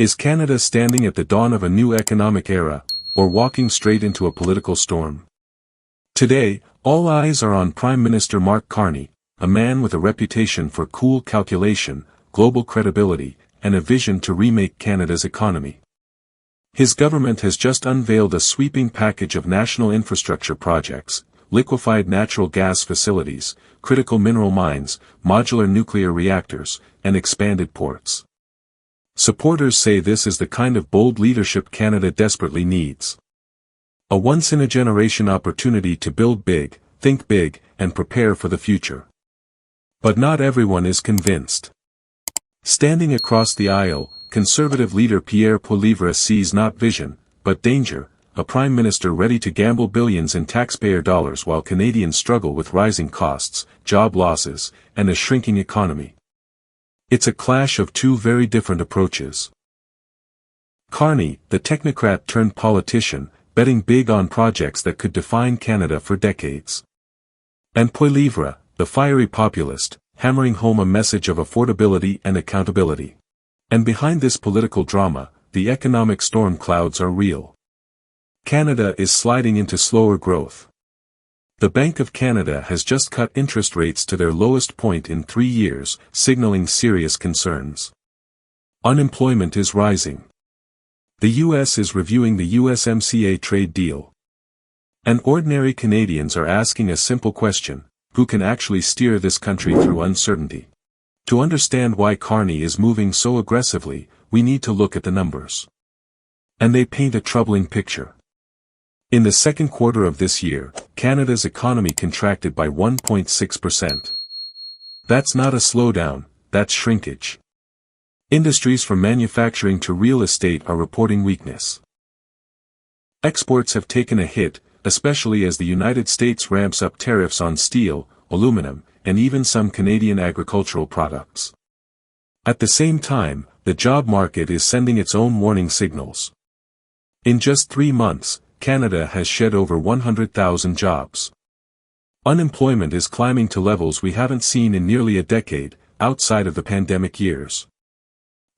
Is Canada standing at the dawn of a new economic era, or walking straight into a political storm? Today, all eyes are on Prime Minister Mark Carney, a man with a reputation for cool calculation, global credibility, and a vision to remake Canada's economy. His government has just unveiled a sweeping package of national infrastructure projects, liquefied natural gas facilities, critical mineral mines, modular nuclear reactors, and expanded ports. Supporters say this is the kind of bold leadership Canada desperately needs. A once-in-a-generation opportunity to build big, think big, and prepare for the future. But not everyone is convinced. Standing across the aisle, Conservative leader Pierre Poilievre sees not vision, but danger, a prime minister ready to gamble billions in taxpayer dollars while Canadians struggle with rising costs, job losses, and a shrinking economy. It's a clash of two very different approaches. Carney, the technocrat-turned-politician, betting big on projects that could define Canada for decades. And Poilievre, the fiery populist, hammering home a message of affordability and accountability. And behind this political drama, the economic storm clouds are real. Canada is sliding into slower growth. The Bank of Canada has just cut interest rates to their lowest point in 3 years, signaling serious concerns. Unemployment is rising. The U.S. is reviewing the USMCA trade deal. And ordinary Canadians are asking a simple question: who can actually steer this country through uncertainty? To understand why Carney is moving so aggressively, we need to look at the numbers. And they paint a troubling picture. In the second quarter of this year, Canada's economy contracted by 1.6%. That's not a slowdown, that's shrinkage. Industries from manufacturing to real estate are reporting weakness. Exports have taken a hit, especially as the United States ramps up tariffs on steel, aluminum, and even some Canadian agricultural products. At the same time, the job market is sending its own warning signals. In just 3 months, Canada has shed over 100,000 jobs. Unemployment is climbing to levels we haven't seen in nearly a decade, outside of the pandemic years.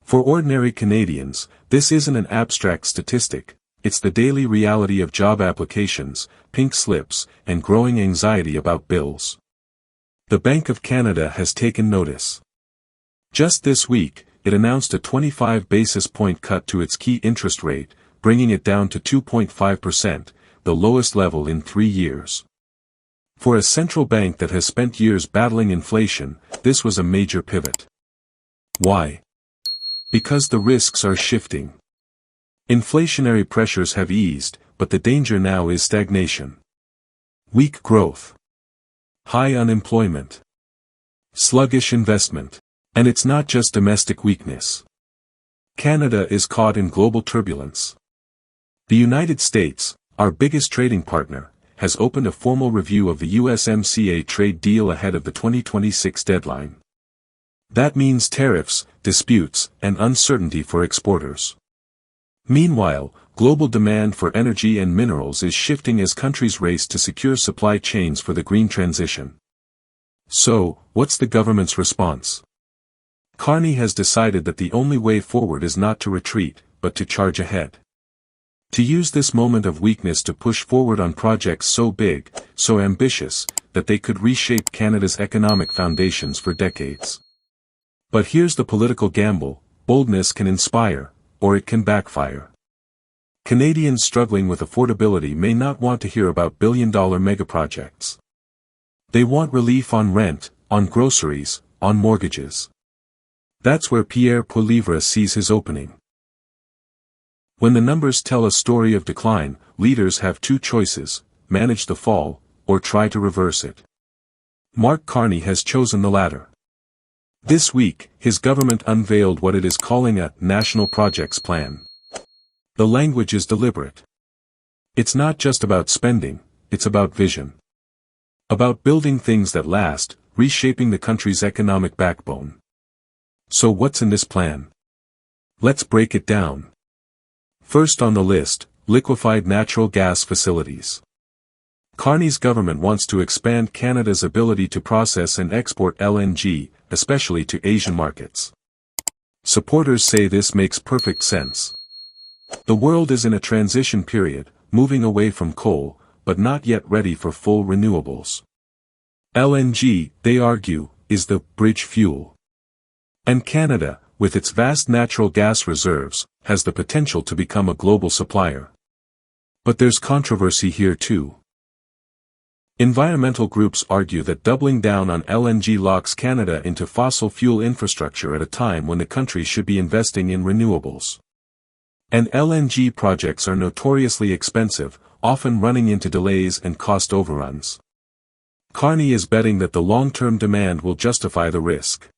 For ordinary Canadians, this isn't an abstract statistic, it's the daily reality of job applications, pink slips, and growing anxiety about bills. The Bank of Canada has taken notice. Just this week, it announced a 25 basis point cut to its key interest rate, bringing it down to 2.5%, the lowest level in 3 years. For a central bank that has spent years battling inflation, this was a major pivot. Why? Because the risks are shifting. Inflationary pressures have eased, but the danger now is stagnation. Weak growth. High unemployment. Sluggish investment. And it's not just domestic weakness. Canada is caught in global turbulence. The United States, our biggest trading partner, has opened a formal review of the USMCA trade deal ahead of the 2026 deadline. That means tariffs, disputes, and uncertainty for exporters. Meanwhile, global demand for energy and minerals is shifting as countries race to secure supply chains for the green transition. So, what's the government's response? Carney has decided that the only way forward is not to retreat, but to charge ahead. To use this moment of weakness to push forward on projects so big, so ambitious, that they could reshape Canada's economic foundations for decades. But here's the political gamble: boldness can inspire, or it can backfire. Canadians struggling with affordability may not want to hear about billion-dollar megaprojects. They want relief on rent, on groceries, on mortgages. That's where Pierre Poilievre sees his opening. When the numbers tell a story of decline, leaders have two choices: manage the fall, or try to reverse it. Mark Carney has chosen the latter. This week, his government unveiled what it is calling a National Projects Plan. The language is deliberate. It's not just about spending, it's about vision. About building things that last, reshaping the country's economic backbone. So what's in this plan? Let's break it down. First on the list, liquefied natural gas facilities. Carney's government wants to expand Canada's ability to process and export LNG, especially to Asian markets. Supporters say this makes perfect sense. The world is in a transition period, moving away from coal, but not yet ready for full renewables. LNG, they argue, is the bridge fuel. And Canada, with its vast natural gas reserves, has the potential to become a global supplier. But there's controversy here too. Environmental groups argue that doubling down on LNG locks Canada into fossil fuel infrastructure at a time when the country should be investing in renewables. And LNG projects are notoriously expensive, often running into delays and cost overruns. Carney is betting that the long-term demand will justify the risk.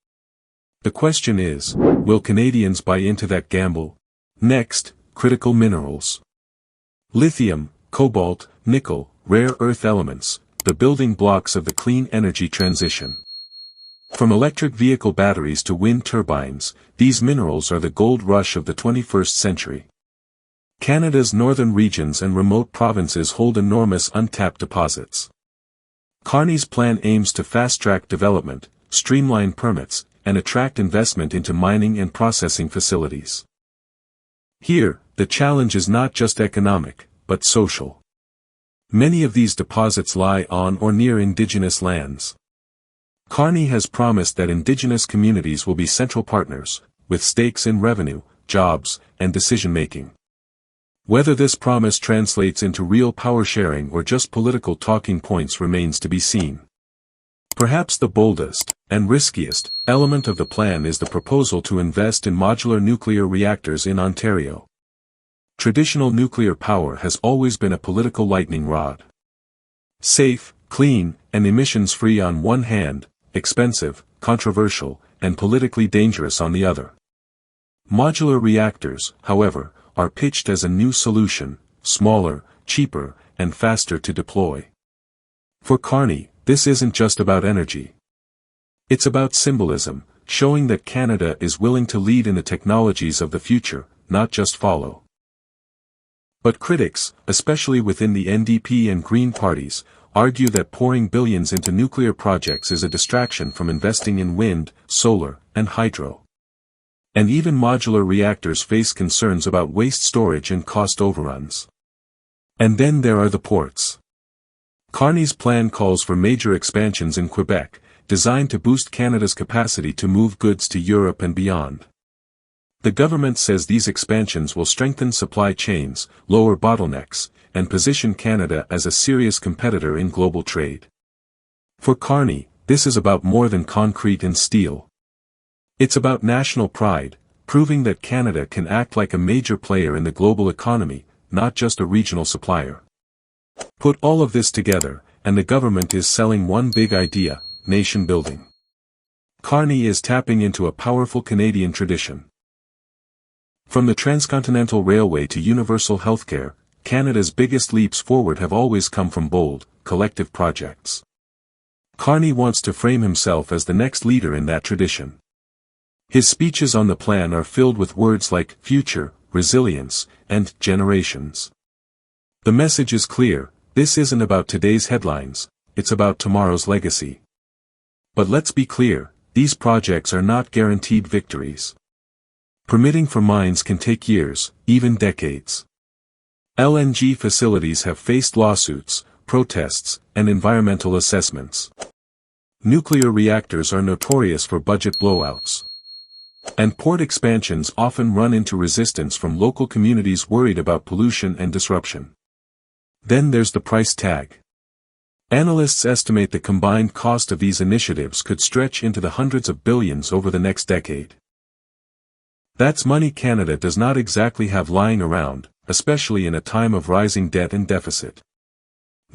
The question is, will Canadians buy into that gamble? Next, critical minerals. Lithium, cobalt, nickel, rare earth elements, the building blocks of the clean energy transition. From electric vehicle batteries to wind turbines, these minerals are the gold rush of the 21st century. Canada's northern regions and remote provinces hold enormous untapped deposits. Carney's plan aims to fast-track development, streamline permits, and attract investment into mining and processing facilities. Here, the challenge is not just economic, but social. Many of these deposits lie on or near Indigenous lands. Carney has promised that Indigenous communities will be central partners, with stakes in revenue, jobs, and decision-making. Whether this promise translates into real power sharing or just political talking points remains to be seen. Perhaps the boldest, and riskiest, element of the plan is the proposal to invest in modular nuclear reactors in Ontario. Traditional nuclear power has always been a political lightning rod. Safe, clean, and emissions-free on one hand, expensive, controversial, and politically dangerous on the other. Modular reactors, however, are pitched as a new solution, smaller, cheaper, and faster to deploy. For Carney, this isn't just about energy. It's about symbolism, showing that Canada is willing to lead in the technologies of the future, not just follow. But critics, especially within the NDP and Green parties, argue that pouring billions into nuclear projects is a distraction from investing in wind, solar, and hydro. And even modular reactors face concerns about waste storage and cost overruns. And then there are the ports. Carney's plan calls for major expansions in Quebec, designed to boost Canada's capacity to move goods to Europe and beyond. The government says these expansions will strengthen supply chains, lower bottlenecks, and position Canada as a serious competitor in global trade. For Carney, this is about more than concrete and steel. It's about national pride, proving that Canada can act like a major player in the global economy, not just a regional supplier. Put all of this together, and the government is selling one big idea: nation building. Carney is tapping into a powerful Canadian tradition. From the Transcontinental Railway to universal healthcare, Canada's biggest leaps forward have always come from bold, collective projects. Carney wants to frame himself as the next leader in that tradition. His speeches on the plan are filled with words like future, resilience, and generations. The message is clear: this isn't about today's headlines, it's about tomorrow's legacy. But let's be clear, these projects are not guaranteed victories. Permitting for mines can take years, even decades. LNG facilities have faced lawsuits, protests, and environmental assessments. Nuclear reactors are notorious for budget blowouts. And port expansions often run into resistance from local communities worried about pollution and disruption. Then there's the price tag. Analysts estimate the combined cost of these initiatives could stretch into the hundreds of billions over the next decade. That's money Canada does not exactly have lying around, especially in a time of rising debt and deficit.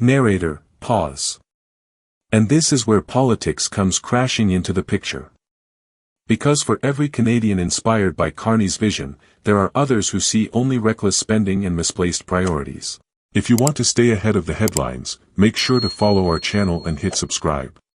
Narrator, pause. And this is where politics comes crashing into the picture. Because for every Canadian inspired by Carney's vision, there are others who see only reckless spending and misplaced priorities. If you want to stay ahead of the headlines, make sure to follow our channel and hit subscribe.